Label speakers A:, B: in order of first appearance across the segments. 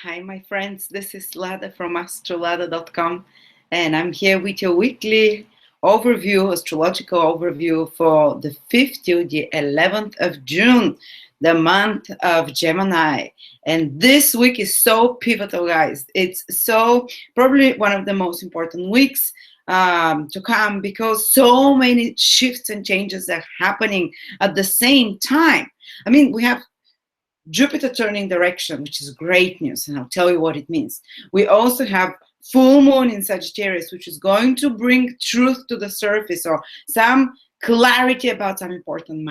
A: Hi, my friends. This is Lada from astrolada.com, and I'm here with your weekly overview, astrological overview for the 5th to the 11th of June, the month of Gemini. And this week is so pivotal, guys. It's so probably one of the most important weeks to come because so many shifts and changes are happening at the same time. I mean, we have Jupiter turning direction, which is great news, and I'll tell you what it means. We also have full moon in Sagittarius, which is going to bring truth to the surface or some clarity about some important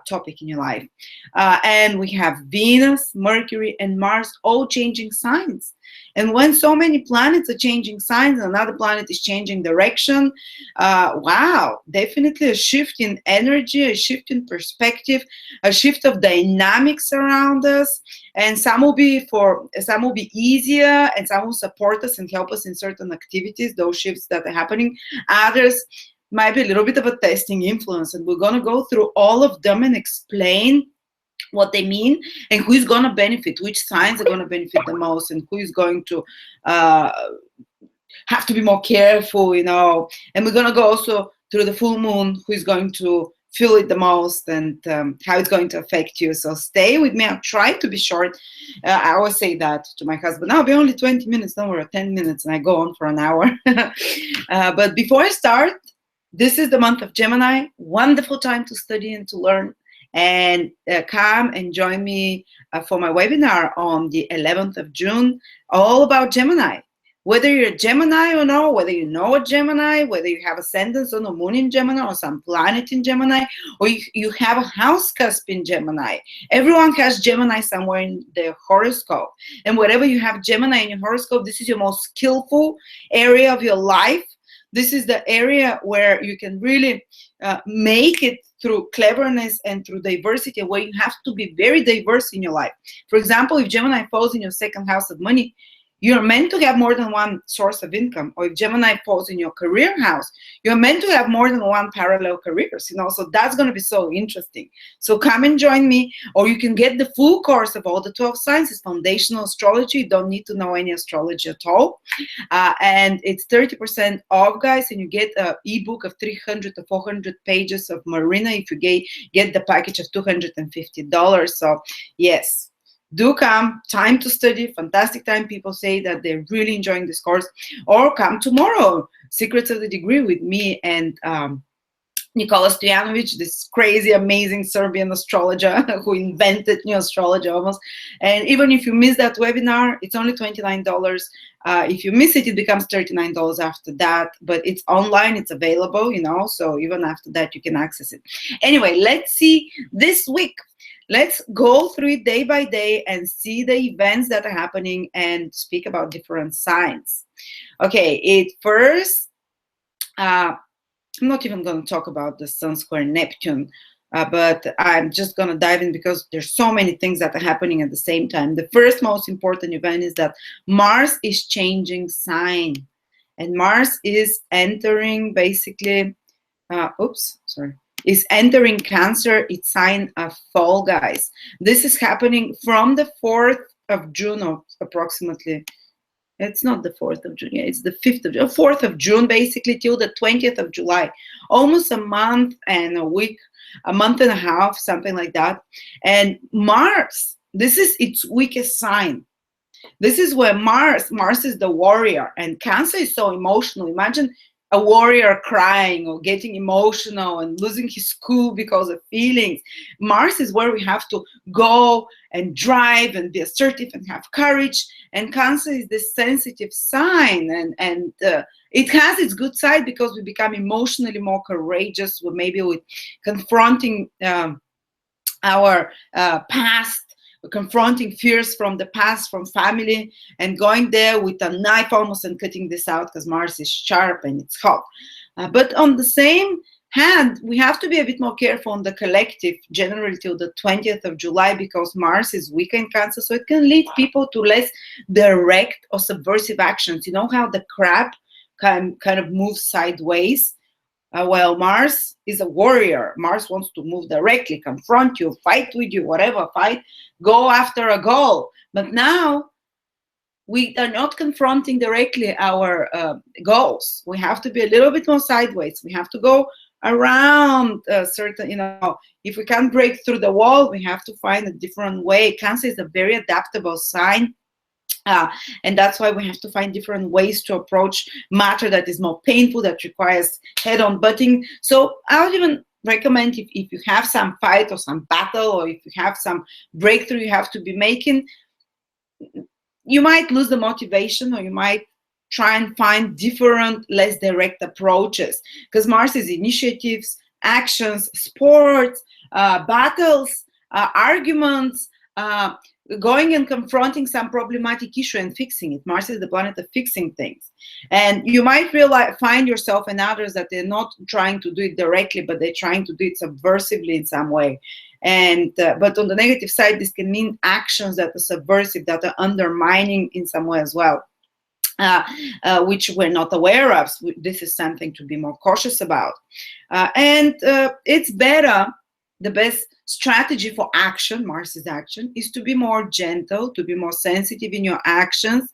A: topic in your life. And we have Venus, Mercury, and Mars all changing signs. And when so many planets are changing signs, and another planet is changing direction, wow, definitely a shift in energy, a shift in perspective, a shift of dynamics around us. And some will be easier, and some will support us and help us in certain activities, those shifts that are happening. Others might be a little bit of a testing influence, and we're going to go through all of them and explain what they mean and who is going to benefit, which signs are going to benefit the most, and who is going to have to be more careful, And we're going to go also through the full moon, who is going to feel it the most, and how it's going to affect you. So stay with me. I'll try to be short. I always say that to my husband. I'll be only 20 minutes, don't worry, 10 minutes, and I go on for an hour. But before I start, this is the month of Gemini. Wonderful time to study and to learn. And come and join me for my webinar on the 11th of June, all about Gemini. Whether you're a Gemini or no, whether you know a Gemini, whether you have ascendants on the moon in Gemini or some planet in Gemini, or you have a house cusp in Gemini. Everyone has Gemini somewhere in their horoscope. And wherever you have Gemini in your horoscope, this is your most skillful area of your life. This is the area where you can really make it through cleverness and through diversity, where you have to be very diverse in your life. For example, if Gemini falls in your second house of money, you're meant to have more than one source of income. Or if Gemini falls in your career house, you're meant to have more than one parallel careers, So that's going to be so interesting. So come and join me, or you can get the full course of all the 12 signs. It's foundational astrology. You don't need to know any astrology at all. And it's 30% off, guys. And you get an ebook of 300 to 400 pages of Marina if you get the package of $250. So yes. Do come, time to study, fantastic time. People say that they're really enjoying this course. Or come tomorrow, Secrets of the Degree with me and Nikola Stojanovic, this crazy, amazing Serbian astrologer who invented new astrology almost. And even if you miss that webinar, it's only $29. If you miss it, it becomes $39 after that. But it's online, it's available, So even after that, you can access it. Anyway, let's see this week. Let's go through it day by day and see the events that are happening and speak about different signs. Okay, first, I'm not even going to talk about the Sun square Neptune, but I'm just going to dive in because there's so many things that are happening at the same time. The first most important event is that Mars is changing sign, and Mars is entering basically, is entering Cancer, its sign of fall, guys. This is happening from the 4th of June, or approximately. It's not the 4th of June, yeah, it's the 5th of June, 4th of June, basically, till the 20th of July. Almost a month and a week, a month and a half, something like that. And Mars, this is its weakest sign. This is where Mars is the warrior, and Cancer is so emotional. Imagine a warrior crying or getting emotional and losing his cool because of feelings. Mars is where we have to go and drive and be assertive and have courage. And Cancer is this sensitive sign, and it has its good side because we become emotionally more courageous, maybe with confronting our past, confronting fears from the past, from family, and going there with a knife almost and cutting this out because Mars is sharp and it's hot. But on the same hand, we have to be a bit more careful on the collective, generally till the 20th of July, because Mars is weak in Cancer, so it can lead people to less direct or subversive actions. You know how the crab kind of moves sideways? Well, Mars is a warrior. Mars wants to move directly, confront you, fight with you, whatever, go after a goal. But now we are not confronting directly our goals. We have to be a little bit more sideways. We have to go around certain, if we can't break through the wall, we have to find a different way. Cancer is a very adaptable sign. And that's why we have to find different ways to approach matter that is more painful, that requires head-on butting. So I would even recommend, if you have some fight or some battle, or if you have some breakthrough you have to be making, you might lose the motivation, or you might try and find different, less direct approaches, because Mars is initiatives, actions, sports, battles, arguments, going and confronting some problematic issue and fixing it. Mars is the planet of fixing things. And you might find yourself and others that they're not trying to do it directly, but they're trying to do it subversively in some way. And but on the negative side, this can mean actions that are subversive, that are undermining in some way as well, which we're not aware of. So this is something to be more cautious about. And it's better, the best strategy for action, Mars's action, is to be more gentle, to be more sensitive in your actions,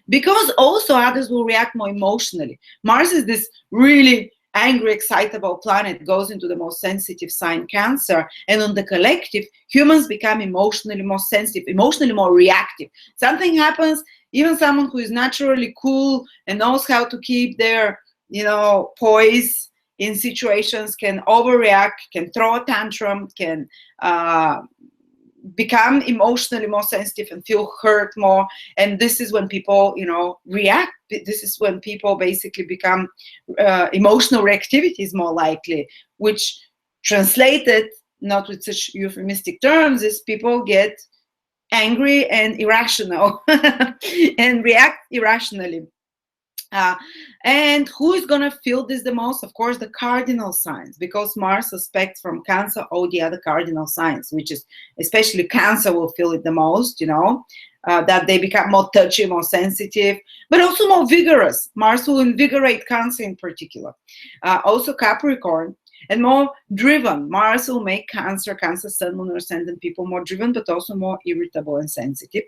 A: because also others will react more emotionally. Mars is this really angry, excitable planet, goes into the most sensitive sign, Cancer, and on the collective, humans become emotionally more sensitive, emotionally more reactive. Something happens, even someone who is naturally cool and knows how to keep their, poise in situations can overreact, can throw a tantrum, can become emotionally more sensitive and feel hurt more. And this is when people, react. This is when people basically become emotional reactivity is more likely, which translated, not with such euphemistic terms, is people get angry and irrational and react irrationally. And who is going to feel this the most? Of course, the cardinal signs, because Mars aspects from Cancer all the other cardinal signs, which is especially Cancer will feel it the most, that they become more touchy, more sensitive, but also more vigorous. Mars will invigorate Cancer in particular. Also Capricorn, and more driven. Mars will make Cancer, Sun, Moon, or Ascendant people more driven, but also more irritable and sensitive.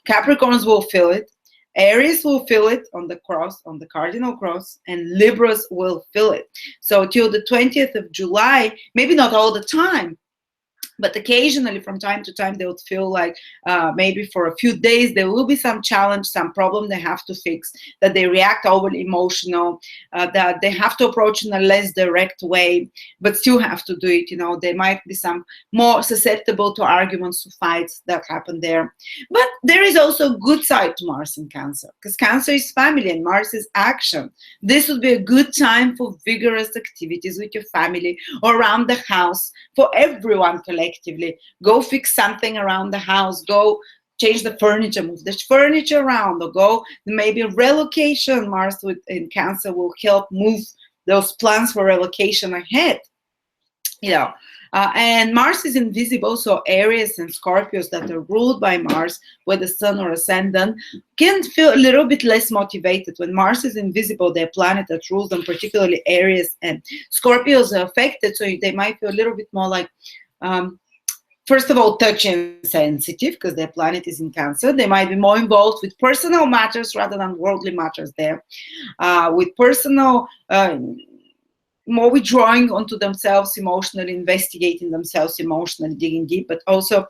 A: Capricorns will feel it. Aries will feel it on the cross, on the cardinal cross, and Libras will feel it. So till the 20th of July, maybe not all the time, but occasionally from time to time, they would feel like maybe for a few days, there will be some challenge, some problem they have to fix, that they react overly emotional, that they have to approach in a less direct way, but still have to do it. There might be some more susceptible to arguments, to fights that happen there. But there is also a good side to Mars in Cancer, because Cancer is family and Mars is action. This would be a good time for vigorous activities with your family or around the house, for everyone collectively. Go fix something around the house, go change the furniture, move the furniture around, or go maybe relocation. Mars in Cancer will help move those plans for relocation ahead. And Mars is invisible, so Aries and Scorpios that are ruled by Mars, whether Sun or Ascendant, can feel a little bit less motivated. When Mars is invisible, their planet that rules them, particularly Aries and Scorpios, are affected, so they might feel a little bit more like, first of all, touchy and sensitive, because their planet is in Cancer. They might be more involved with personal matters rather than worldly matters there. With personal, more withdrawing onto themselves emotionally, investigating themselves emotionally, digging deep, but also,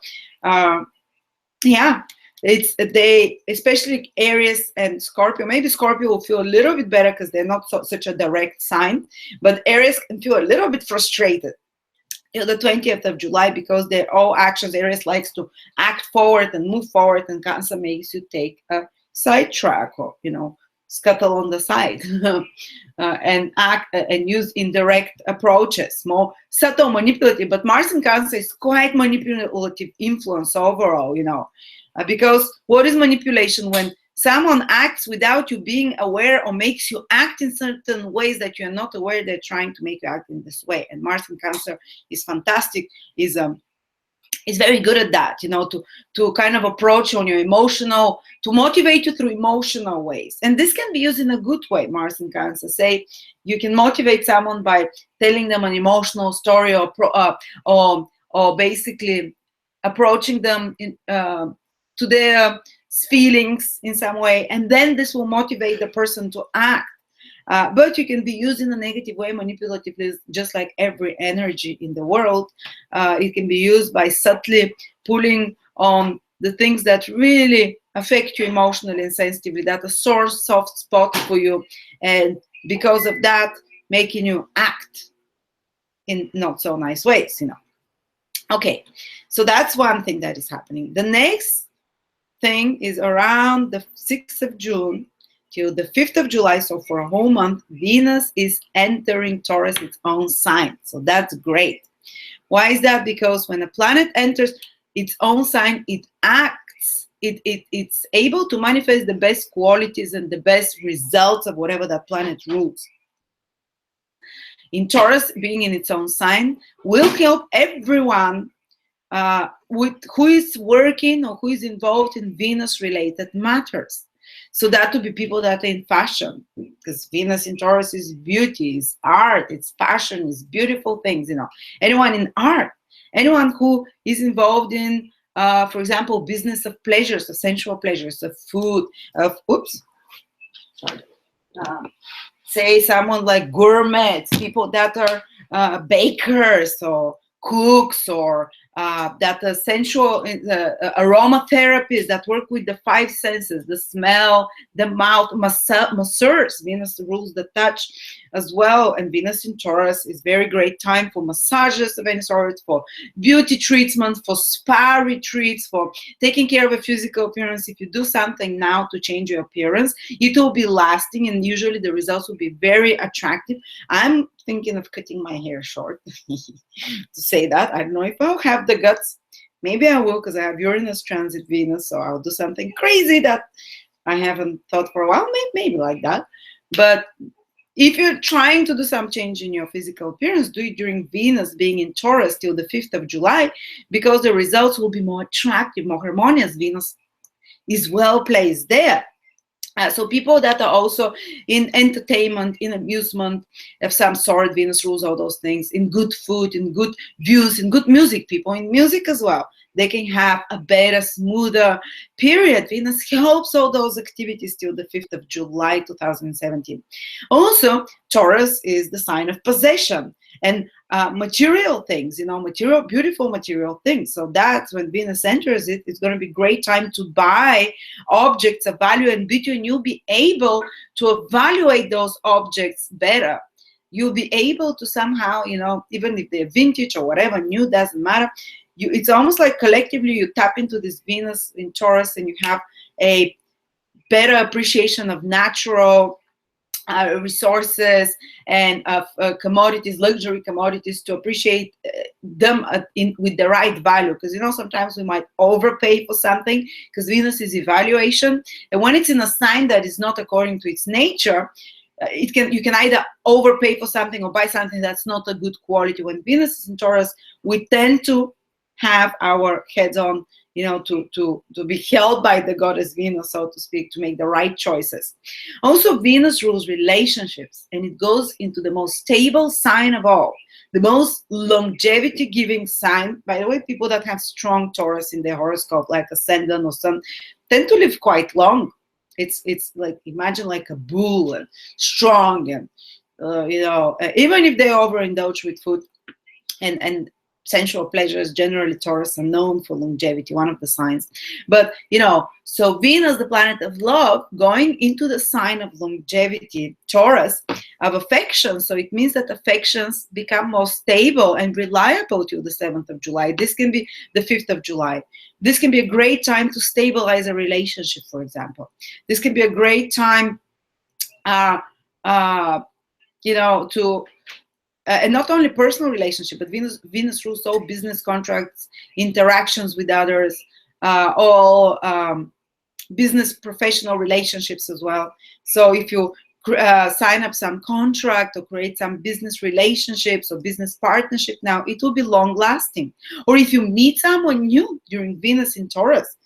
A: they, especially Aries and Scorpio, maybe Scorpio will feel a little bit better because they're not such a direct sign, but Aries can feel a little bit frustrated till the 20th of July, because they're all actions. Aries likes to act forward and move forward, and Cancer makes you take a sidetrack, or scuttle on the side and act and use indirect approaches, more subtle, manipulative. But Mars in Cancer is quite manipulative influence overall, because what is manipulation? When someone acts without you being aware, or makes you act in certain ways that you're not aware they're trying to make you act in this way. And Mars in Cancer is fantastic, is very good at that, to kind of approach on your emotional, to motivate you through emotional ways. And this can be used in a good way, Mars in Cancer. Say, you can motivate someone by telling them an emotional story, or basically approaching them to their feelings in some way, and then this will motivate the person to act. But you can be used in a negative way, manipulatively, just like every energy in the world. It can be used by subtly pulling on the things that really affect you emotionally and sensitively, that a sore soft spot for you, and because of that, making you act in not so nice ways, Okay, so that's one thing that is happening. The next thing is around the 6th of June till the 5th of July. So for a whole month, Venus is entering Taurus, its own sign. So that's great. Why is that? Because when a planet enters its own sign, it acts, it's able to manifest the best qualities and the best results of whatever that planet rules. In Taurus, being in its own sign, will help everyone with who is working or who is involved in Venus-related matters. So that would be people that are in fashion, because Venus in Taurus is beauty, is art, it's fashion, it's beautiful things, Anyone in art, anyone who is involved in, for example, business of pleasures, of sensual pleasures, of food, of, say someone like gourmets, people that are bakers or cooks, or that are sensual aromatherapists that work with the five senses, the smell, the mouth, masseurs. Venus rules the touch as well, and Venus in Taurus is very great time for massages of any sort, for beauty treatments, for spa retreats, for taking care of a physical appearance. If you do something now to change your appearance, it will be lasting, and usually the results will be very attractive. I'm thinking of cutting my hair short to say that. I don't know if I'll have the guts. Maybe I will, because I have Uranus transit Venus, so I'll do something crazy that I haven't thought for a while, maybe like that. But if you're trying to do some change in your physical appearance, do it during Venus being in Taurus till the 5th of July, because the results will be more attractive, more harmonious. Venus is well placed there. So people that are also in entertainment, in amusement of some sort, Venus rules all those things, in good food, in good views, in good music, people in music as well, they can have a better, smoother period. Venus helps all those activities till the 5th of July 2017. Also, Taurus is the sign of possession and material things, beautiful material things. So that's when Venus enters it, it's going to be a great time to buy objects of value and beauty, and you'll be able to evaluate those objects better. You'll be able to somehow, even if they're vintage or whatever, new, doesn't matter. It's almost like collectively you tap into this Venus in Taurus, and you have a better appreciation of natural resources and of commodities, luxury commodities, to appreciate them with the right value. Because sometimes we might overpay for something, because Venus is evaluation, and when it's in a sign that is not according to its nature, you can either overpay for something or buy something that's not a good quality. When Venus is in Taurus, we tend to have our heads on, to be held by the goddess Venus, so to speak, to make the right choices. Also, Venus rules relationships, and it goes into the most stable sign of all, the most longevity-giving sign. By the way, people that have strong Taurus in their horoscope, like Ascendant or Sun, tend to live quite long. It's like, imagine like a bull, and strong, and even if they overindulge with food and sensual pleasures, generally Taurus are known for longevity, one of the signs. But so Venus, the planet of love, going into the sign of longevity, Taurus, of affection. So it means that affections become more stable and reliable till the 7th of July. This can be the 5th of July. This can be a great time to stabilize a relationship, for example. This can be a great time to and not only personal relationship, but Venus rules all business contracts, interactions with others, all business professional relationships as well. So if you sign up some contract or create some business relationships or business partnership now, it will be long lasting. Or if you meet someone new during Venus in Taurus,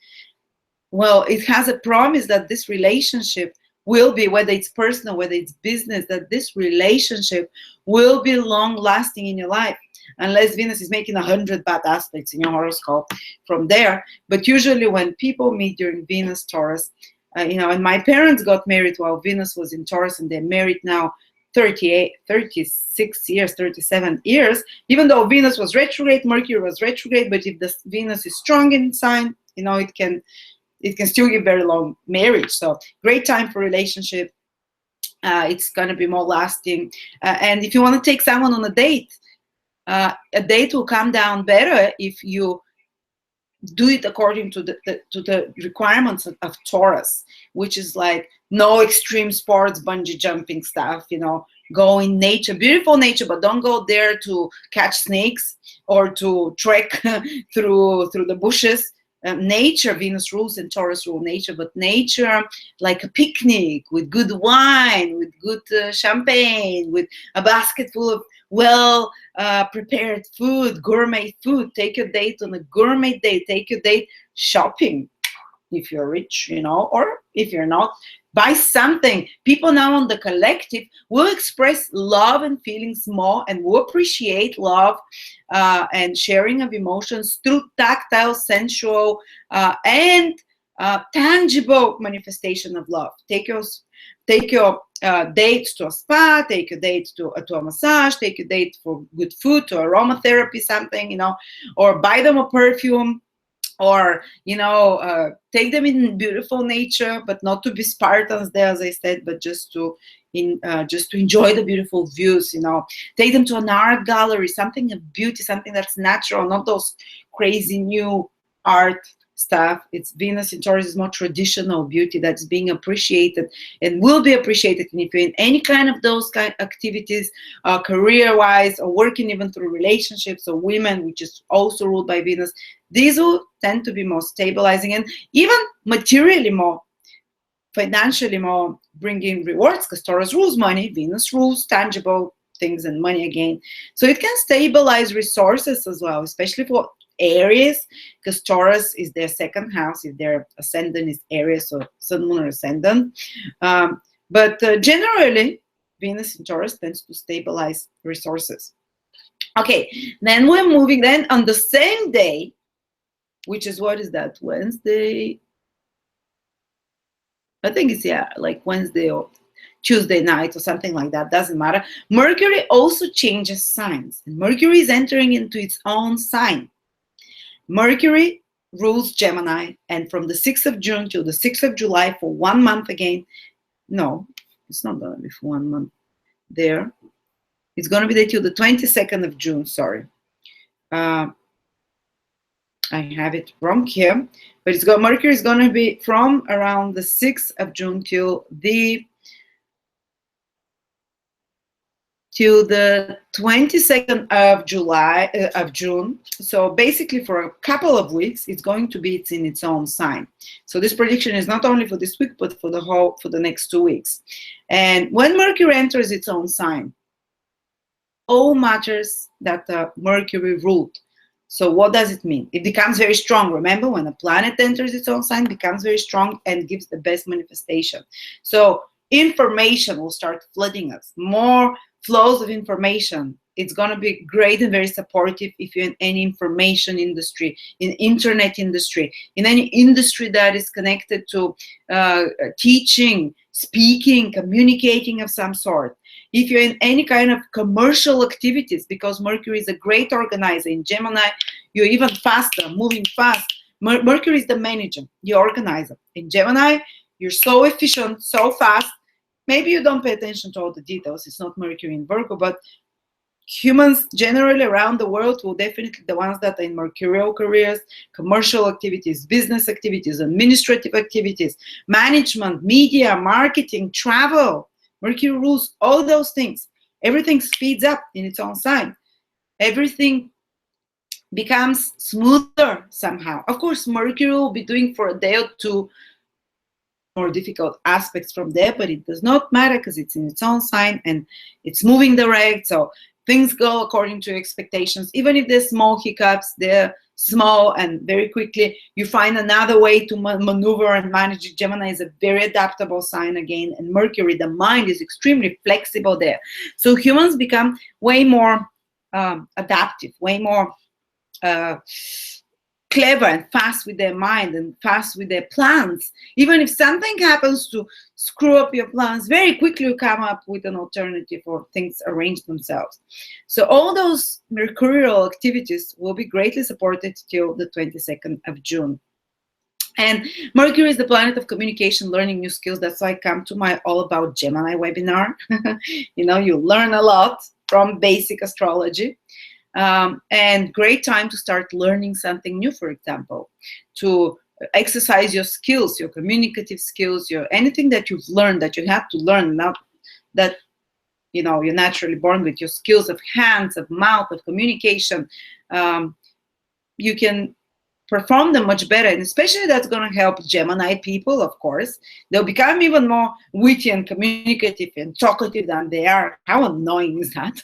A: well, it has a promise that this relationship will be, whether it's personal, whether it's business, that this relationship will be long lasting in your life. unless Venus is making 100 bad aspects in your horoscope from there. But usually when people meet during Venus Taurus, and my parents got married while Venus was in Taurus, and they're married now 38, 36 years, 37 years, even though Venus was retrograde, Mercury was retrograde, but if the Venus is strong in sign, it can still give very long marriage. So great time for relationship. It's going to be more lasting. And if you want to take someone on a date will come down better if you do it according to the requirements of Taurus, which is like no extreme sports, bungee jumping stuff, go in nature, beautiful nature, but don't go there to catch snakes or to trek through the bushes. Nature, Venus rules and Taurus rule nature, but nature like a picnic with good wine, with good champagne, with a basket full of prepared food, gourmet food. Take your date on a gourmet date. Take your date shopping if you're rich, or if you're not. Buy something. People now on the collective will express love and feelings more and will appreciate love and sharing of emotions through tactile, sensual, and tangible manifestation of love. Take your dates to a spa, take your date to a massage, take your date for good food, to aromatherapy, something, or buy them a perfume, or take them in beautiful nature, but not to be Spartans there, as I said, but just to enjoy the beautiful views. Take them to an art gallery, something of beauty, something that's natural, not those crazy new art stuff. It's Venus in Taurus is more traditional beauty that's being appreciated and will be appreciated. And if you're in any kind of those kind of activities, career-wise, or working even through relationships, or women, which is also ruled by Venus, these will tend to be more stabilizing and even materially more, financially more bringing rewards, because Taurus rules money, Venus rules tangible things and money again. So it can stabilize resources as well, especially for Aries, because Taurus is their second house, if their ascendant is Aries, or Sun, Moon, or Ascendant. But generally, Venus in Taurus tends to stabilize resources. Okay, then we're moving then on the same day, which is, what is that, Wednesday? I think it's, like Wednesday or Tuesday night or something like that, doesn't matter. Mercury also changes signs, and Mercury is entering into its own sign. Mercury rules Gemini, and from the 6th of June till the 6th of July for 1 month again. No, it's not going to be for 1 month there. It's going to be there till the 22nd of June, sorry. I have it wrong here, but Mercury is going to be from around the 6th of June till the 22nd of June. So basically for a couple of weeks, it's in its own sign. So this prediction is not only for this week, but for the next 2 weeks. And when Mercury enters its own sign, all matters that Mercury ruled. So what does it mean? It becomes very strong. Remember, when a planet enters its own sign, it becomes very strong and gives the best manifestation. So information will start flooding us. More flows of information. It's going to be great and very supportive if you're in any information industry, in internet industry, in any industry that is connected to teaching, speaking, communicating of some sort. If you're in any kind of commercial activities, because Mercury is a great organizer. In Gemini, you're even faster, moving fast. Mercury is the manager, the organizer. In Gemini, you're so efficient, so fast. Maybe you don't pay attention to all the details. It's not Mercury in Virgo, but humans generally around the world will definitely, the ones that are in mercurial careers, commercial activities, business activities, administrative activities, management, media, marketing, travel. Mercury rules all those things. Everything speeds up in its own sign. Everything becomes smoother somehow. Of course, Mercury will be doing for a day or two more difficult aspects from there, but it does not matter because it's in its own sign and it's moving direct. So things go according to expectations. Even if there's small hiccups, they're small, and very quickly you find another way to maneuver and manage it. Gemini is a very adaptable sign again, and Mercury, the mind, is extremely flexible there. So humans become way more adaptive, way more clever and fast with their mind and fast with their plans. Even if something happens to screw up your plans, very quickly you come up with an alternative or things arrange themselves. So all those mercurial activities will be greatly supported till the 22nd of June. And Mercury is the planet of communication, learning new skills. That's why I come to my All About Gemini webinar. You know, you learn a lot from basic astrology. And great time to start learning something new, for example, to exercise your skills, your communicative skills, your anything that you've learned, that you have to learn, not that, you know, you're naturally born with, your skills of hands, of mouth, of communication. You can perform them much better, and especially that's going to help Gemini people. Of course, they'll become even more witty and communicative and talkative than they are. How annoying is that?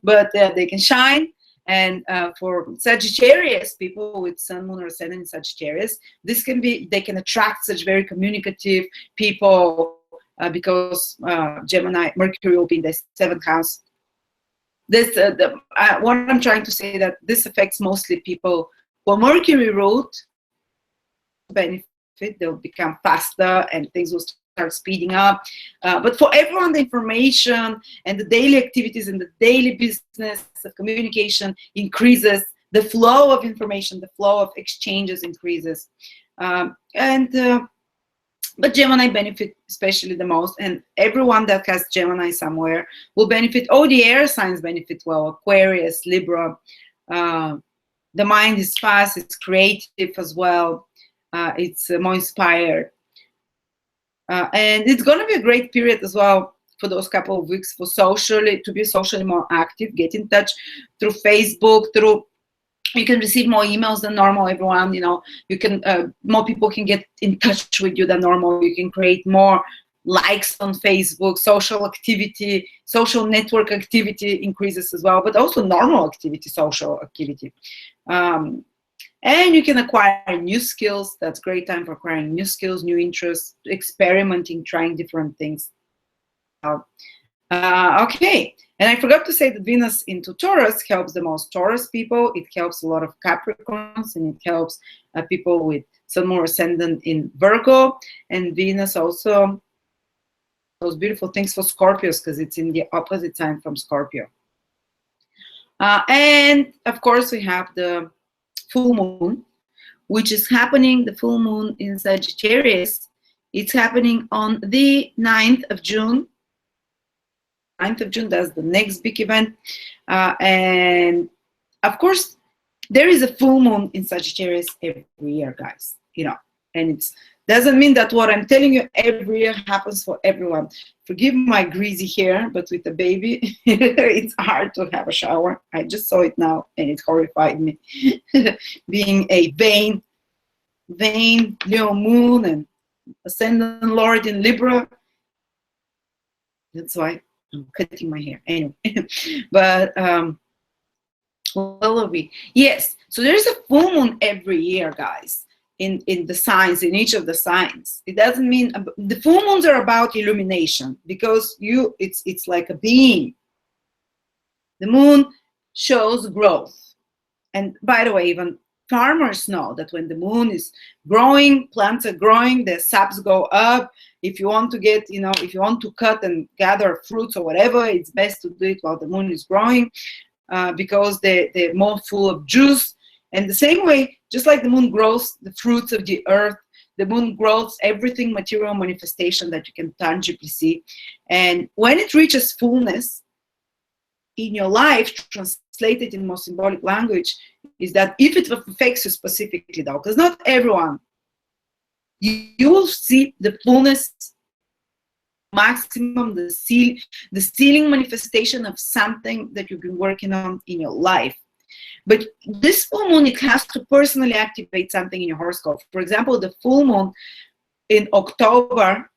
A: But they can shine. And for Sagittarius people with Sun, Moon, or Ascendant in Sagittarius, this can be, they can attract such very communicative people because Gemini, Mercury will be in the 7th house. This what I'm trying to say, that this affects mostly people for Mercury ruled benefit. They'll become faster and things will start speeding up. But for everyone, the information and the daily activities and the daily business of communication increases. The flow of information, the flow of exchanges increases. But Gemini benefit especially the most, and everyone that has Gemini somewhere will benefit. All the air signs benefit well, Aquarius, Libra. The mind is fast, it's creative as well, it's more inspired. And it's going to be a great period as well for those couple of weeks for to be socially more active, get in touch through Facebook, you can receive more emails than normal, everyone, you know, you can, more people can get in touch with you than normal, you can create more likes on Facebook, social activity, social network activity increases as well, but also normal activity, social activity. And you can acquire new skills. That's great time for acquiring new skills, new interests, experimenting, trying different things. Okay, and I forgot to say that Venus into Taurus helps the most Taurus people. It helps a lot of Capricorns, and it helps people with Sun, Moon, Ascendant in Virgo. And Venus also those beautiful things for Scorpios because it's in the opposite sign from Scorpio. And of course, we have the full moon, which is happening, the full moon in Sagittarius. It's happening on the 9th of June. 9th of June, that's the next big event. And of course, there is a full moon in Sagittarius every year, guys, you know, and it doesn't mean that what I'm telling you every year happens for everyone. Forgive my greasy hair, but with the baby, it's hard to have a shower. I just saw it now and it horrified me. Being a vain Leo moon and Ascendant Lord in Libra. That's why I'm cutting my hair. Anyway, but well, yes, so there's a full moon every year, guys, in the signs, in each of the signs. It doesn't mean the full moons are about illumination, because it's like a beam. The moon shows growth. And by the way, even farmers know that when the moon is growing, plants are growing, the saps go up. If you want to get, you know, if you want to cut and gather fruits or whatever, it's best to do it while the moon is growing, because they're more full of juice. And the same way, just like the moon grows the fruits of the earth, the moon grows everything, material manifestation that you can tangibly see. And when it reaches fullness in your life, translated in more symbolic language, is that if it affects you specifically, though, because not everyone, you will see the fullness, maximum, the ceiling manifestation of something that you've been working on in your life. But this full moon, it has to personally activate something in your horoscope. For example, the full moon in October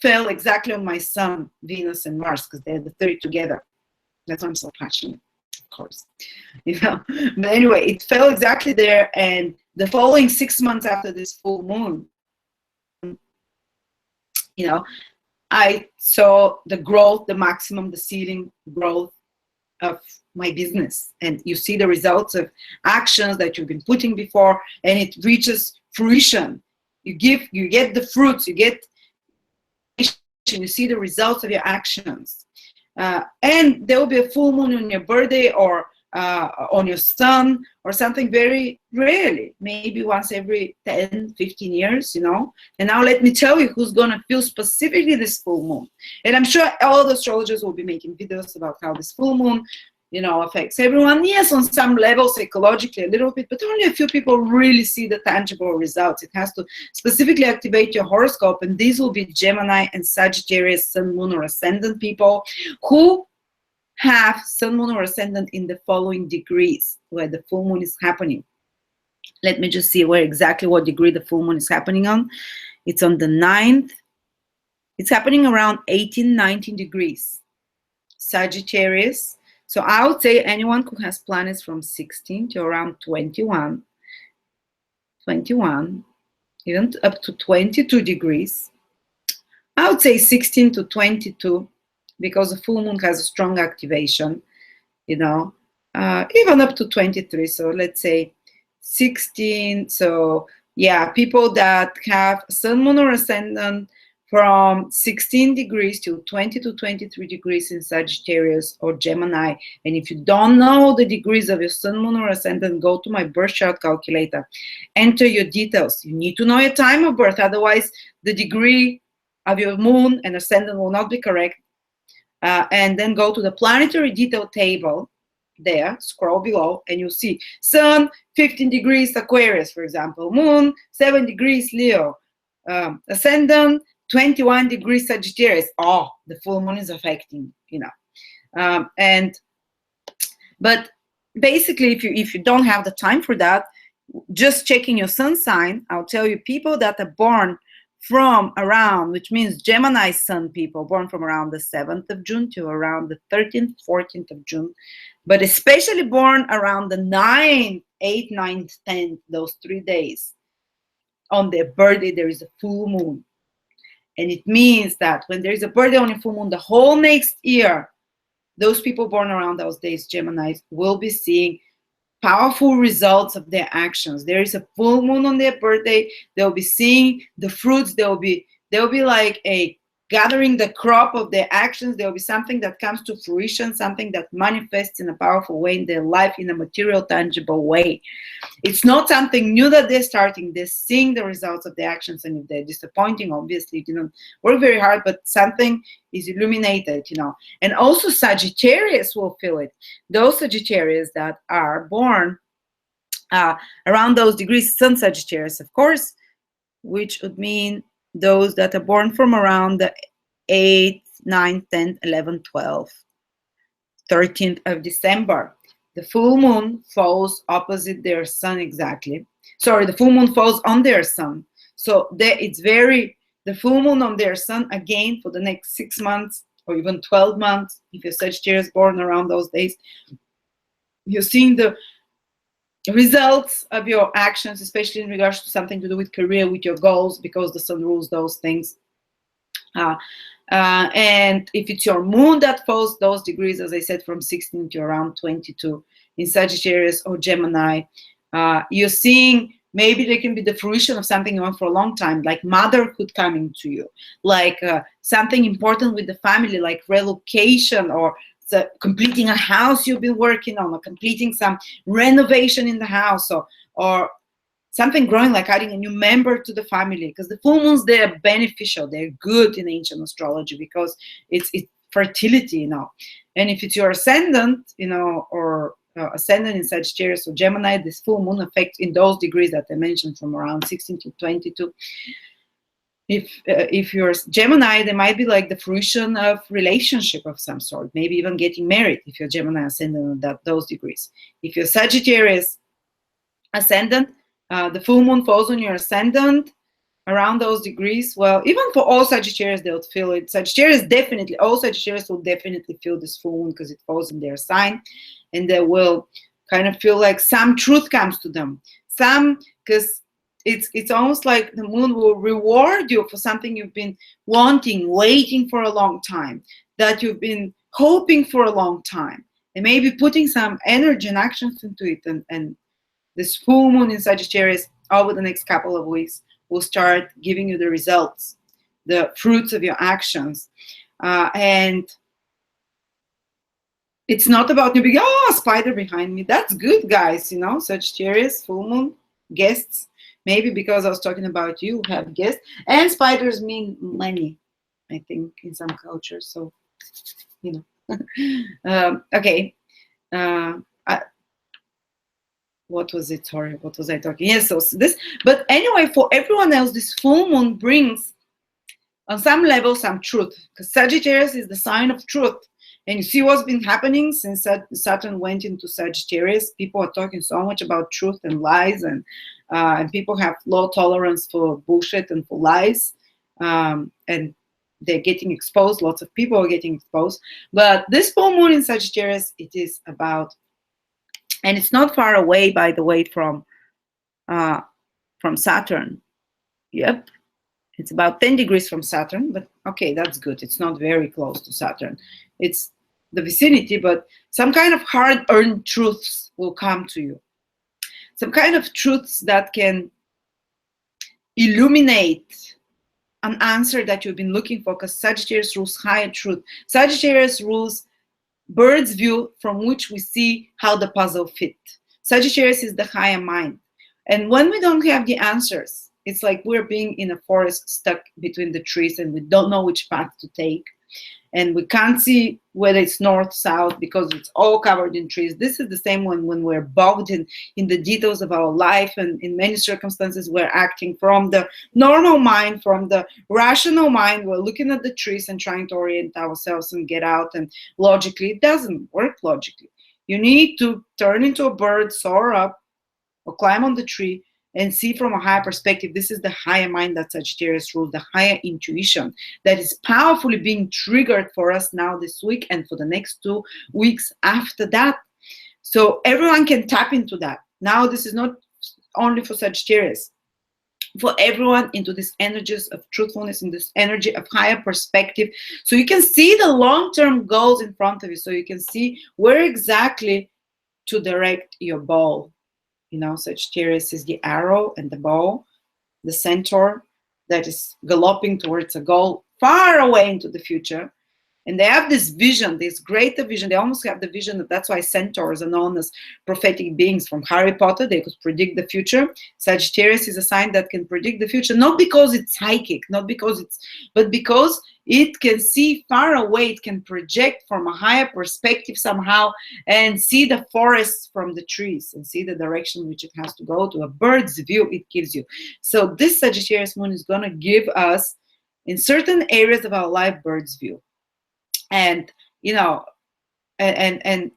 A: fell exactly on my Sun, Venus, and Mars, because they're the three together. That's why I'm so passionate, of course. You know, but anyway, it fell exactly there, and the following 6 months after this full moon, you know, I saw the growth, the maximum, the ceiling growth of my business, and you see the results of actions that you've been putting before, and it reaches fruition. You get the fruits, you see the results of your actions. And there will be a full moon on your birthday, or on your sun, or something very rarely, maybe once every 10, 15 years, And now let me tell you who's going to feel specifically this full moon. And I'm sure all the astrologers will be making videos about how this full moon, affects everyone. Yes, on some level, psychologically a little bit, but only a few people really see the tangible results. It has to specifically activate your horoscope, and these will be Gemini and Sagittarius, sun, moon, or ascendant people who have sun, moon, or ascendant in the following degrees where the full moon is happening. Let me just see what degree the full moon is happening on. It's on the 9th. It's happening around 18, 19 degrees. Sagittarius. So I would say anyone who has planets from 16 to around 21, even up to 22 degrees. I would say 16 to 22, because the full moon has a strong activation, even up to 23. So let's say 16. So yeah, people that have sun, moon, or ascendant from 16 degrees to 20 to 23 degrees in Sagittarius or Gemini. And if you don't know the degrees of your sun, moon, or ascendant, go to my birth chart calculator. Enter your details. You need to know your time of birth. Otherwise, the degree of your moon and ascendant will not be correct. And then go to the planetary detail table there, scroll below, and you'll see sun 15 degrees Aquarius, for example, moon 7 degrees Leo, ascendant 21 degrees Sagittarius. Oh, the full moon is affecting, but basically, if you don't have the time for that, just checking your sun sign, I'll tell you, people that are born from around, which means Gemini sun people, born from around the 7th of June to around the 13th, 14th of June, but especially born around the 9th, 8th, 9th, 10th, those 3 days, on their birthday, there is a full moon. And it means that when there is a birthday on a full moon, the whole next year, those people born around those days, Geminis, will be seeing powerful results of their actions. There is a full moon on their birthday. They'll be seeing the fruits. They'll be like gathering the crop of their actions. There will be something that comes to fruition, something that manifests in a powerful way in their life, in a material, tangible way. It's not something new that they're starting. They're seeing the results of their actions, and if they're disappointing, obviously, it didn't work very hard, but something is illuminated, And also Sagittarius will feel it. Those Sagittarius that are born around those degrees, sun Sagittarius, of course, which would mean those that are born from around the 8th, 9th, 10th, 11th, 12th, 13th of December. The full moon falls opposite their sun exactly. Sorry, the full moon falls on their sun. So the full moon on their sun again for the next 6 months or even 12 months, if you're Sagittarius born around those days, you're seeing the results of your actions, especially in regards to something to do with career, with your goals, because the sun rules those things. And if it's your moon that falls those degrees, as I said, from 16 to around 22 in Sagittarius or Gemini, you're seeing maybe there can be the fruition of something you want for a long time, like motherhood coming to you, like something important with the family, like relocation, or completing a house you've been working on, or completing some renovation in the house, or something growing, like adding a new member to the family, because the full moons, they're beneficial, they're good in ancient astrology, because it's fertility, And if it's your ascendant, or ascendant in Sagittarius or Gemini, this full moon affects in those degrees that I mentioned, from around 16 to 22. If you're Gemini, there might be like the fruition of relationship of some sort, maybe even getting married if you're Gemini ascendant at those degrees. If you're Sagittarius ascendant, the full moon falls on your ascendant around those degrees. Well, even for all Sagittarius, they'll feel it. All Sagittarius will definitely feel this full moon because it falls in their sign, and they will kind of feel like some truth comes to them. Because it's almost like the moon will reward you for something you've been wanting, waiting for a long time, that you've been hoping for a long time. and maybe putting some energy and actions into it. And this full moon in Sagittarius over the next couple of weeks will start giving you the results, the fruits of your actions. And it's not about you being, oh, spider behind me. That's good, guys. You know, Sagittarius, full moon, guests. Maybe because I was talking about you, have guests. And spiders mean money, I think, in some cultures. So, you know. Okay. What was it? Sorry, what was I talking? Yes, so this. But anyway, for everyone else, this full moon brings, on some level, some truth. Because Sagittarius is the sign of truth. And you see what's been happening since Saturn went into Sagittarius. People are talking so much about truth and lies, and people have low tolerance for bullshit and for lies, and they're getting exposed. Lots of people are getting exposed. But this full moon in Sagittarius, it is about, and it's not far away, by the way, from Saturn. Yep, it's about 10 degrees from Saturn, but okay, that's good. It's not very close to Saturn. It's the vicinity, but some kind of hard-earned truths will come to you. Some kind of truths that can illuminate an answer that you've been looking for, because Sagittarius rules higher truth. Sagittarius rules bird's view, from which we see how the puzzle fit. Sagittarius is the higher mind. And when we don't have the answers, it's like we're being in a forest stuck between the trees and we don't know which path to take. And we can't see whether it's north, south, because it's all covered in trees. This is the same when we're bogged in the details of our life, and in many circumstances we're acting from the normal mind, from the rational mind. We're looking at the trees and trying to orient ourselves and get out, and logically it doesn't work logically. You need to turn into a bird, soar up, or climb on the tree and see from a higher perspective. This is the higher mind that Sagittarius rules, the higher intuition that is powerfully being triggered for us now this week and for the next 2 weeks after that. So everyone can tap into that. Now this is not only for Sagittarius, for everyone, into these energies of truthfulness, in this energy of higher perspective. So you can see the long-term goals in front of you. So you can see where exactly to direct your ball. You know, Sagittarius is the arrow and the bow, the centaur that is galloping towards a goal far away into the future. And they have this vision, this greater vision. They almost have the vision. That's why centaurs are known as prophetic beings from Harry Potter. They could predict the future. Sagittarius is a sign that can predict the future, not because it's psychic, but because it can see far away. It can project from a higher perspective somehow and see the forest from the trees and see the direction which it has to go to. A bird's view it gives you. So this Sagittarius moon is going to give us, in certain areas of our life, bird's view. And, you know, and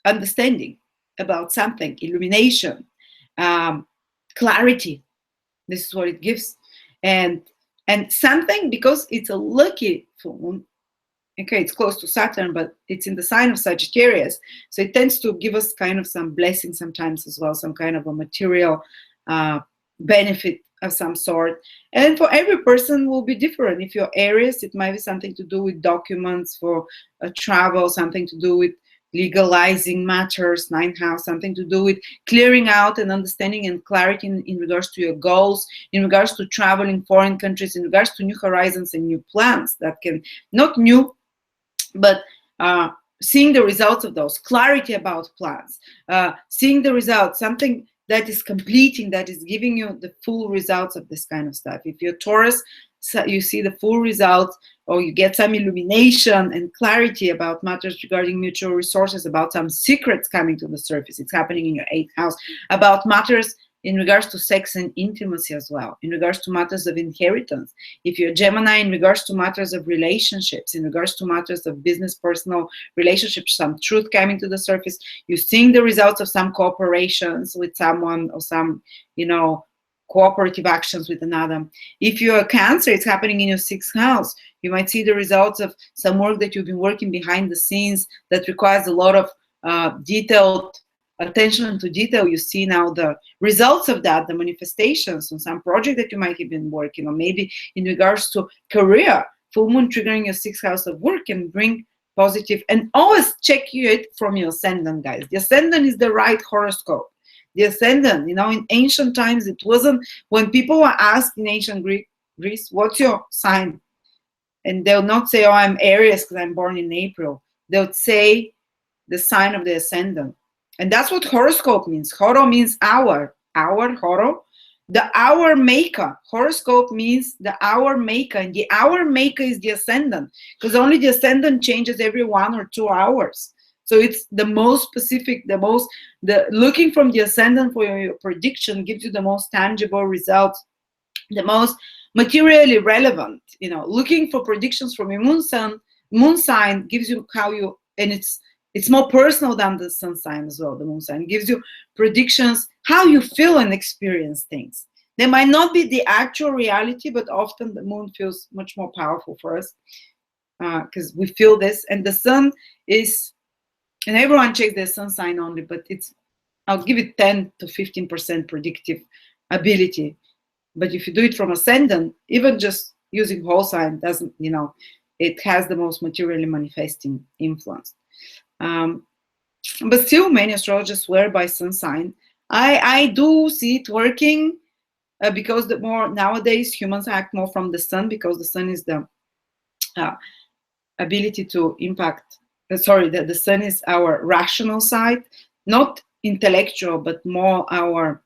A: understanding about something, illumination, clarity. This is what it gives. And something, because it's a lucky full moon. Okay, it's close to Saturn, but it's in the sign of Sagittarius. So it tends to give us kind of some blessing sometimes as well, some kind of a material benefit of some sort. And for every person will be different. If you're Aries, it might be something to do with documents for travel, something to do with legalizing matters, 9th house, something to do with clearing out and understanding and clarity in regards to your goals, in regards to traveling foreign countries, in regards to new horizons and new plans that can, not new, but seeing the results of those, clarity about plans, seeing the results, something that is completing, that is giving you the full results of this kind of stuff. If you're Taurus, so you see the full results, or you get some illumination and clarity about matters regarding mutual resources, about some secrets coming to the surface. It's happening in your 8th house, about matters in regards to sex and intimacy as well, in regards to matters of inheritance. If you're Gemini, in regards to matters of relationships, in regards to matters of business, personal relationships, some truth coming to the surface. You're seeing the results of some cooperations with someone, or some, you know, cooperative actions with another. If you're a Cancer, it's happening in your 6th house. You might see the results of some work that you've been working behind the scenes that requires a lot of detailed attention to detail. You see now the results of that, the manifestations on some project that you might have been working on. Maybe in regards to career, full moon triggering your 6th house of work can bring positive. And always check it from your ascendant, guys. The ascendant is the right horoscope. The ascendant, you know, in ancient times, it wasn't, when people were asked in ancient Greece, what's your sign? And they'll not say, oh, I'm Aries because I'm born in April. They'll say the sign of the ascendant. And that's what horoscope means. Horo means hour. Hour, horo. The hour maker. Horoscope means the hour maker. And the hour maker is the ascendant, because only the ascendant changes every 1 or 2 hours. So it's the most specific, the looking from the ascendant for your prediction gives you the most tangible results, the most materially relevant. You know, looking for predictions from your moon sign gives you how you, and it's more personal than the sun sign as well. The moon sign gives you predictions how you feel and experience things. They might not be the actual reality, but often the moon feels much more powerful for us because we feel this. And the sun is, and everyone checks their sun sign only, but I'll give it 10 to 15% predictive ability. But if you do it from ascendant, even just using whole sign doesn't, you know, it has the most materially manifesting influence. But still, many astrologers swear by sun sign. I do see it working because the more nowadays humans act more from the sun, because the sun is the ability to impact. The sun is our rational side, not intellectual, but more our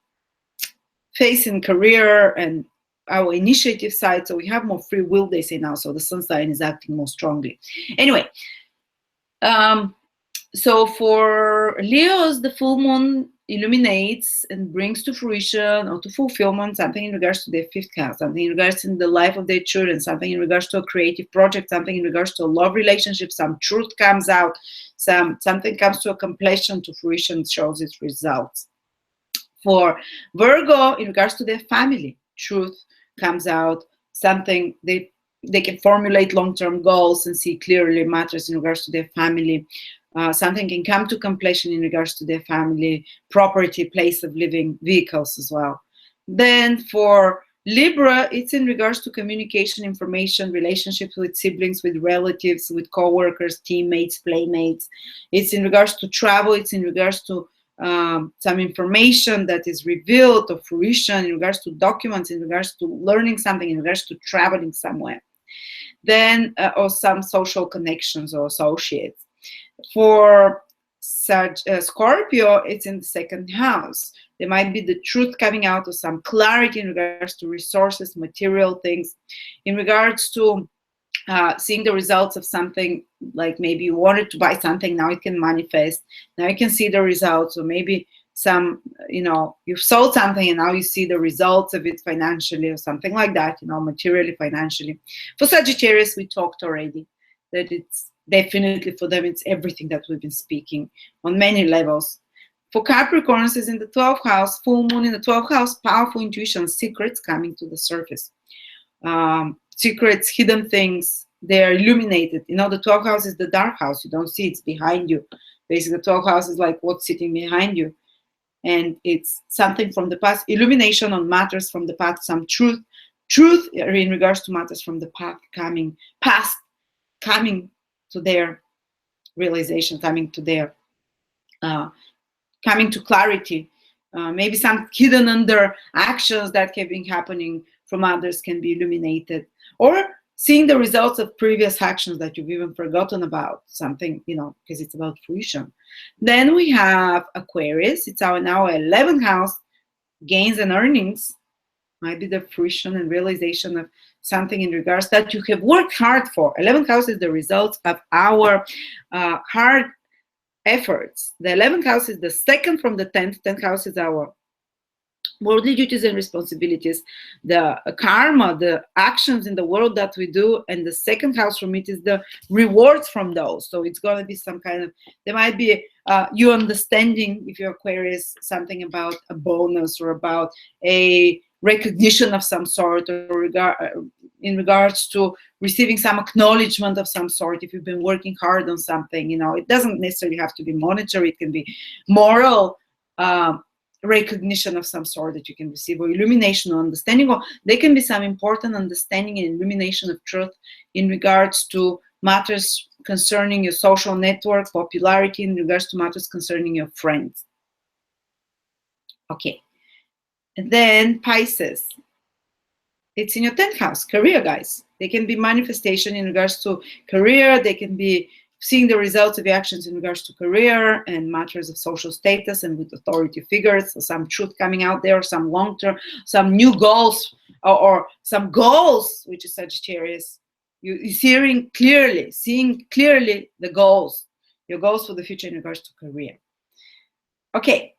A: faith in career and our initiative side. So we have more free will, they say now. So the sun sign is acting more strongly. Anyway, so for Leos, the full moon illuminates and brings to fruition or to fulfillment something in regards to their 5th house, something in regards to the life of their children, something in regards to a creative project, something in regards to a love relationship. Some truth comes out, something comes to a completion, to fruition, shows its results. For Virgo, in regards to their family, truth comes out, something they can formulate long-term goals and see clearly matters in regards to their family. Something can come to completion in regards to their family, property, place of living, vehicles as well. Then for Libra, it's in regards to communication, information, relationships with siblings, with relatives, with co-workers, teammates, playmates. It's in regards to travel. It's in regards to some information that is revealed or fruition, in regards to documents, in regards to learning something, in regards to traveling somewhere. Then, or some social connections or associates. For Scorpio, it's in the 2nd house. There might be the truth coming out of some clarity in regards to resources, material things, in regards to seeing the results of something, like maybe you wanted to buy something, now it can manifest, now you can see the results, or maybe some, you know, you've sold something and now you see the results of it financially or something like that, you know, materially, financially. For Sagittarius, we talked already that it's definitely for them, it's everything that we've been speaking on many levels. For Capricorns, is in the 12th house, full moon in the 12th house, powerful intuition, secrets coming to the surface. Secrets, hidden things, they're illuminated. You know, the 12th house is the dark house. You don't see, it's behind you. Basically, the 12th house is like what's sitting behind you. And it's something from the past, illumination on matters from the past, some truth in regards to matters from the past coming to their realization, coming to their, coming to clarity. Maybe some hidden under actions that have been happening from others can be illuminated, or seeing the results of previous actions that you've even forgotten about, something, you know, because it's about fruition. Then we have Aquarius. It's our now 11th house, gains and earnings. Might be the fruition and realization of something in regards that you have worked hard for. 11th house is the result of our hard efforts. The 11th house is the second from the 10th. 10th house is our worldly duties and responsibilities, the karma, the actions in the world that we do, and the 2nd house from it is the rewards from those. So it's going to be some kind of, there might be you understanding, if you're Aquarius, something about a bonus or about a recognition of some sort, or in regards to receiving some acknowledgement of some sort. If you've been working hard on something, you know, it doesn't necessarily have to be monetary. It can be moral recognition of some sort that you can receive, or illumination or understanding, or there can be some important understanding and illumination of truth in regards to matters concerning your social network, popularity in regards to matters concerning your friends. Okay. And then Pisces. It's in your 10th house, career, guys. They can be manifestation in regards to career. They can be seeing the results of your actions in regards to career and matters of social status and with authority figures, or some truth coming out there, some long-term, some new goals, or some goals, which is Sagittarius. You're seeing clearly the goals, your goals for the future in regards to career. Okay,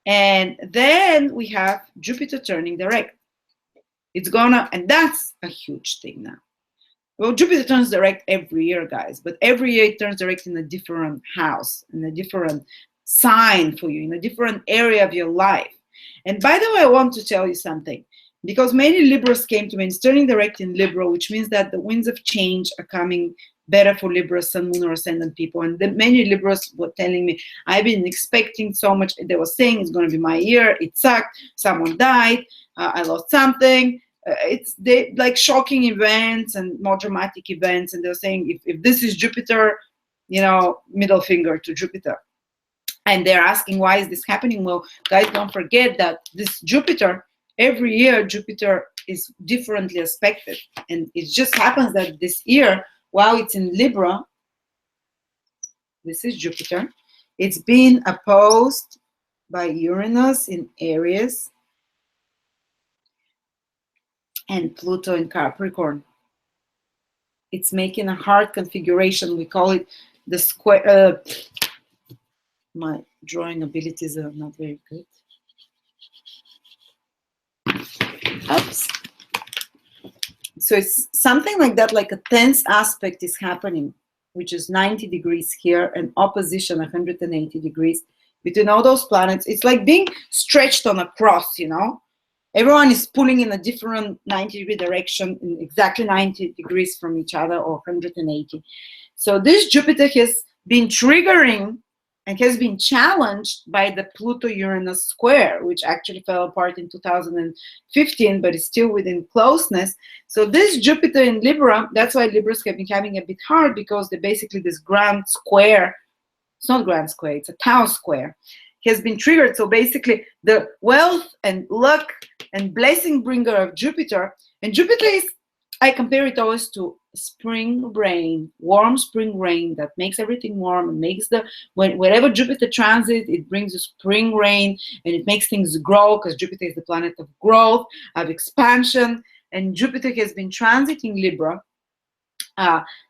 A: and then we have Jupiter turning direct. And that's a huge thing now. Well, Jupiter turns direct every year, guys, but every year it turns direct in a different house, in a different sign for you, in a different area of your life. And by the way, I want to tell you something, because many Libras came to me. It's turning direct in Libra, which means that the winds of change are coming better for Libra, Sun, Moon, or Ascendant people. And many Libras were telling me, I've been expecting so much. They were saying it's going to be my year. It sucked. Someone died. I lost something. They like shocking events and more dramatic events. And they're saying, if this is Jupiter, middle finger to Jupiter. And they're asking, why is this happening? Well, guys, don't forget that this Jupiter, every year Jupiter is differently aspected. And it just happens that this year, while it's in Libra, this is Jupiter, it's been opposed by Uranus in Aries and Pluto in Capricorn. It's making a hard configuration. We call it the square. My drawing abilities are not very good. Oops. So it's something like that, like a tense aspect is happening, which is 90 degrees here, and opposition 180 degrees between all those planets. It's like being stretched on a cross, Everyone is pulling in a different 90-degree direction, in exactly 90 degrees from each other, or 180. So this Jupiter has been triggering and has been challenged by the Pluto-Uranus square, which actually fell apart in 2015, but is still within closeness. So this Jupiter in Libra, that's why Libras have been having a bit hard, because they're basically this grand square. It's not grand square, it's a town square. Has been triggered. So basically the wealth and luck and blessing bringer of Jupiter, and Jupiter is, I compare it always to spring rain, warm spring rain that makes everything warm and makes wherever Jupiter transits, it brings the spring rain and it makes things grow, because Jupiter is the planet of growth, of expansion, and Jupiter has been transiting Libra.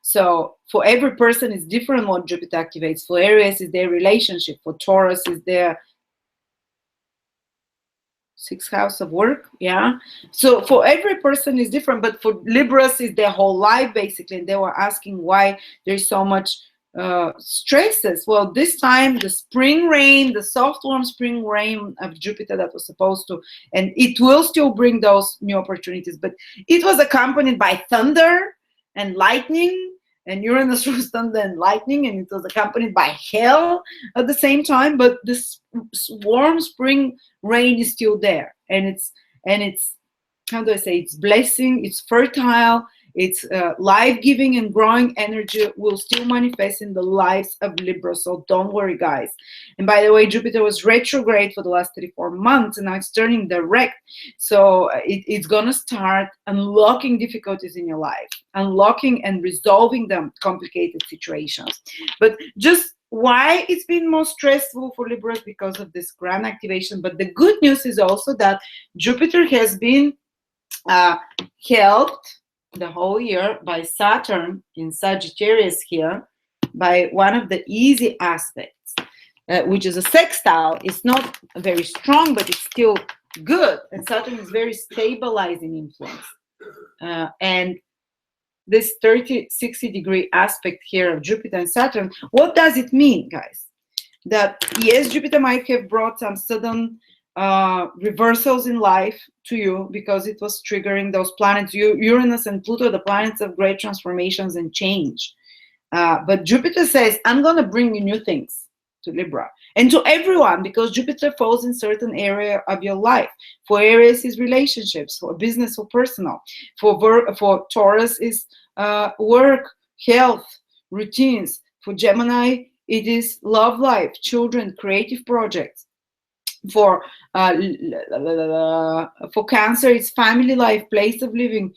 A: So for every person, it's different what Jupiter activates. For Aries, is their relationship. For Taurus, is their 6th house of work. Yeah. So for every person is different, but for Libras, is their whole life basically. And they were asking why there's so much stresses. Well, this time the spring rain, the soft warm spring rain of Jupiter that was supposed to, and it will still bring those new opportunities, but it was accompanied by thunder and lightning, and Uranus was thunder and lightning, and it was accompanied by hail at the same time. But this warm spring rain is still there, and it's how do I say, it's blessing, it's fertile, it's life-giving and growing energy will still manifest in the lives of Libra. So don't worry, guys. And by the way, Jupiter was retrograde for the last 34 months, and now it's turning direct. So it's gonna start unlocking difficulties in your life, unlocking and resolving them complicated situations. But just why it's been more stressful for Libras, because of this grand activation. But the good news is also that Jupiter has been helped the whole year by Saturn in Sagittarius here, by one of the easy aspects, which is a sextile. It's not very strong, but it's still good. And Saturn is very stabilizing influence. And this 30-60 degree aspect here of Jupiter and Saturn, what does it mean, guys? That yes, Jupiter might have brought some sudden reversals in life to you, because it was triggering those planets. Uranus and Pluto, the planets of great transformations and change. But Jupiter says, I'm going to bring you new things to Libra and to everyone, because Jupiter falls in certain area of your life. For Aries is relationships, for business or personal. For Taurus is work, health, routines. For Gemini, it is love life, children, creative projects. For Cancer, it's family life, place of living,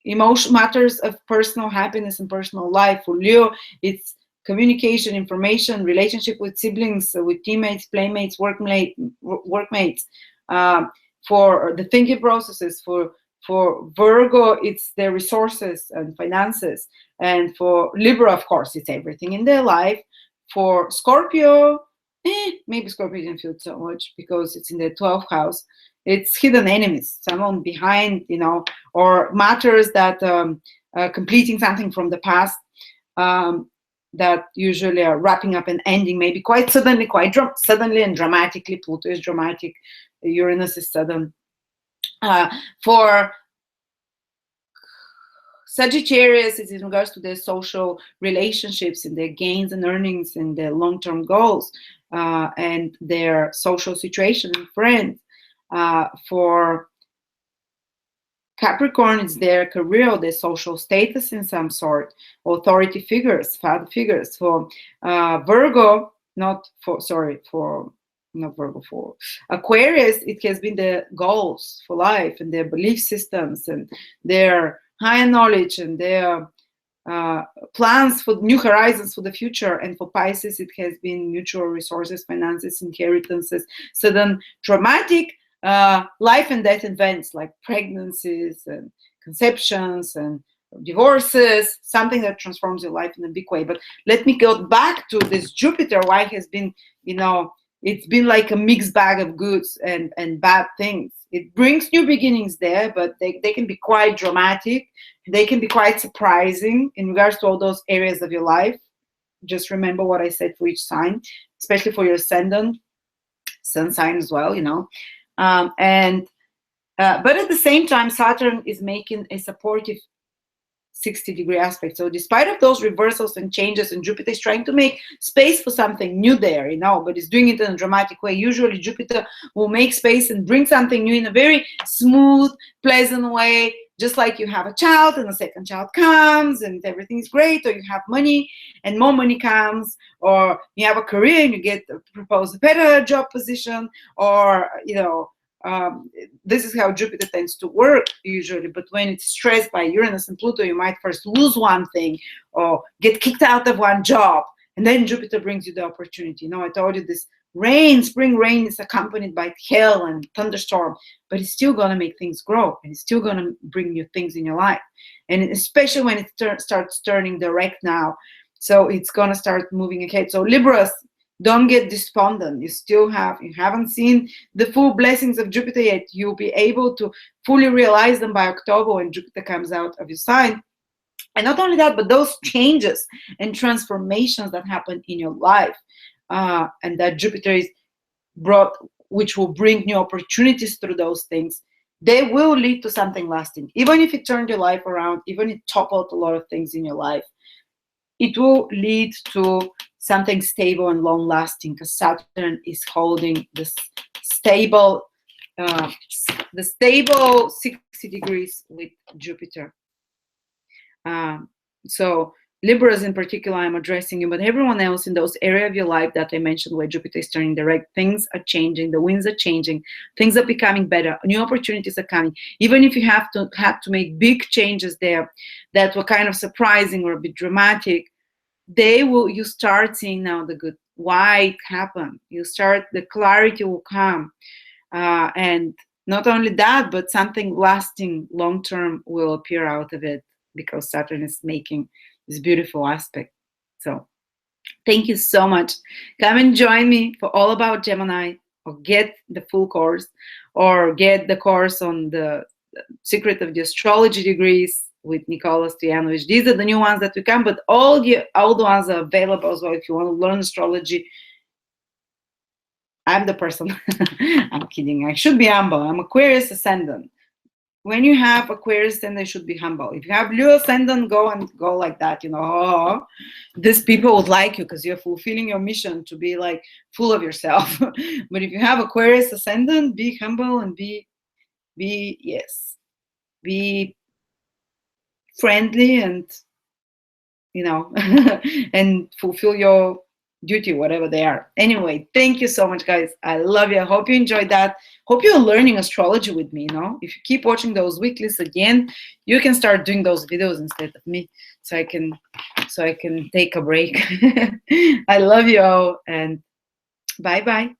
A: emotion, matters of personal happiness and personal life. For Leo, it's communication, information, relationship with siblings, with teammates, playmates, workmates. For the thinking processes. For Virgo, it's their resources and finances. And for Libra, of course, it's everything in their life. For Scorpio, maybe Scorpio didn't feel so much because it's in the 12th house. It's hidden enemies, someone behind, or matters that completing something from the past, that usually are wrapping up and ending, maybe quite suddenly, suddenly and dramatically. Pluto is dramatic, Uranus is sudden. For Sagittarius, it's in regards to their social relationships and their gains and earnings and their long-term goals, and their social situation and friends. For Capricorn, it's their career or their social status in some sort, authority figures, father figures. For Virgo, for Aquarius, it has been their goals for life and their belief systems and their higher knowledge and their plans for new horizons for the future. And for Pisces, it has been mutual resources, finances, inheritances, sudden dramatic life and death events like pregnancies and conceptions and divorces, something that transforms your life in a big way. But let me go back to this Jupiter, why it has been, it's been like a mixed bag of goods and bad things. It brings new beginnings there, but they can be quite dramatic. They can be quite surprising in regards to all those areas of your life. Just remember what I said for each sign, especially for your ascendant, sun sign as well, but at the same time, Saturn is making a supportive 60-degree aspect. So despite of those reversals and changes, and Jupiter is trying to make space for something new there, but it's doing it in a dramatic way. Usually Jupiter will make space and bring something new in a very smooth, pleasant way, just like you have a child and the second child comes and everything is great, or you have money and more money comes, or you have a career and you get proposed a better job position, or this is how Jupiter tends to work usually. But when it's stressed by Uranus and Pluto, you might first lose one thing or get kicked out of one job, and then Jupiter brings you the opportunity. I told you this spring rain is accompanied by hail and thunderstorm, but it's still going to make things grow, and it's still going to bring new things in your life. And especially when it starts turning direct now, so it's going to start moving ahead. So Libras, don't get despondent. You haven't seen the full blessings of Jupiter yet. You'll be able to fully realize them by October when Jupiter comes out of your sign. And not only that, but those changes and transformations that happen in your life, and that Jupiter is brought, which will bring new opportunities through those things, they will lead to something lasting. Even if it turned your life around, even if it toppled a lot of things in your life, it will lead to something stable and long-lasting, because Saturn is holding this stable 60 degrees with Jupiter. So Libras in particular, I'm addressing you, but everyone else in those areas of your life that I mentioned where Jupiter is turning direct, things are changing, the winds are changing, things are becoming better, new opportunities are coming. Even if you have to make big changes there that were kind of surprising or a bit dramatic, you start seeing now the good, why it happened. The clarity will come, and not only that, but something lasting, long-term will appear out of it, because Saturn is making this beautiful aspect. So thank you so much. Come and join me for All About Gemini, or get the full course, or get the course on the Secret of the Astrology degrees with Nicola Stojanovic. These are the new ones that we come, but all the ones are available as well. If you want to learn astrology, I'm the person. I'm kidding. I should be humble. I'm Aquarius ascendant. When you have Aquarius, then they should be humble. If you have Leo ascendant, go like that. These people would like you because you're fulfilling your mission to be like full of yourself. But if you have Aquarius ascendant, be humble and be friendly and you know, and fulfill your duty, whatever they are. Anyway, thank you so much, guys. I love you. I hope you enjoyed that. Hope you're learning astrology with me. You know, if you keep watching those weeklies again, you can start doing those videos instead of me, so I can take a break. I love you all, and bye bye.